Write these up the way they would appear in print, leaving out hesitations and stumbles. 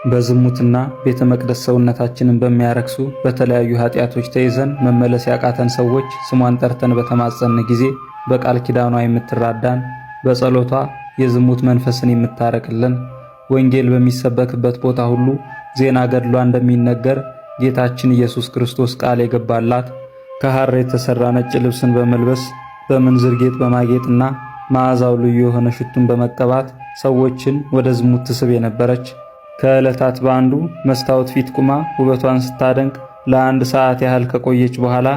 በዝሙትና ቤተ መቅደስ ሰውነታችንን በሚያረክሱ በተለያዩ ኃጢአቶች ተይዘን መመለስ ያቃተን ሰዎች ስሟን ጠርተን በተማጸን ጊዜ በቃል ኪዳኗ የምትራዳን በጸሎቷ የዝሙት መንፈስን የምታረቅልን ወንጌል በሚሰበክበት ቦታ ሁሉ ዜና ገድሏ እንደሚነገር ጌታችን ኢየሱስ ክርስቶስ ቃል የገባላት ከሐር የተሰራ ነጭ ልብስን በመልበስ በምንዝር ጌጥ በማጌጥና መዓዛው ልዩ የሆነ ሽቱን በመቀባት ሰዎችን ወደ ዝሙት ትስብ የነበረች ከዕለታት በአንዱ መስታወት ፊት ቁማ ውበቷን ስታደንቅ ለአንድ ሰዓት ያህል ከቆየች በኋላ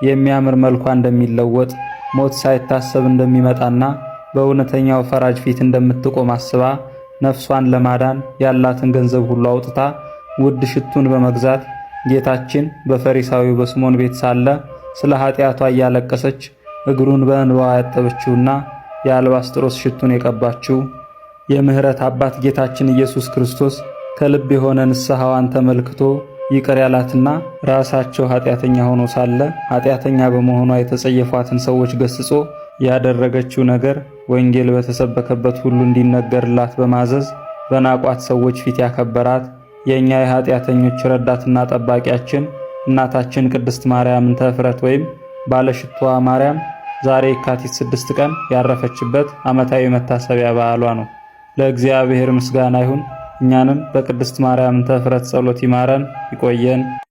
የሚያምር መልኳ እንደሚለወጥ ሞት ሳይታሰብ እንደሚመጣና በእውነተኛው ፈራጅ ፊት እንደምትቆም አስባ ነፍሷን ለማዳን ያላትን ገንዘብ ሁሉ አውጥታ ውድ ሽቱን በመግዛት ጌታችን በፈሪሳዊው በስምዖን ቤት ሳለ ስለ ኃጢአቷ እያለቀሰች እግሩን በእንባዋ ያጠበችውና የአልባስጥሮስ ሽቱን የቀባችው የምህረት አባት ጌታችን ኢየሱስ ክርስቶስ ከልብ የሆነ ንስሐዋን ተመልክቶ ይቅር ያላትና ራሳቸው ኃጢአተኛ ሆኖ ሳለ ኃጢአተኛ በመሆኗ የተጸየፏትን ሰዎች ገስጾ ያደረገችው ነገር ወንጌል በተሰበከበት ሁሉ እንዲነገርላት በማዘዝ በናቋት ሰዎች ፊት ያከበራት የኛ የኃጢአተኞች ረዳትና ጠባቂያችን እናታችን ቅድስት ማርያም እንተ ዕፍረት ወይም ባለሽቱዋ ማርያም ዛሬ የካቲት 6 ቀን ያረፈችበት ዓመታዊ መታሰቢያ በዓሏ ነው። ለእግዚአብሔር ምስጋና ይሁን። እኛንም በቅድስት ማርያም እንተ ዕፍረት ጸሎት ይማረን ይቆየን።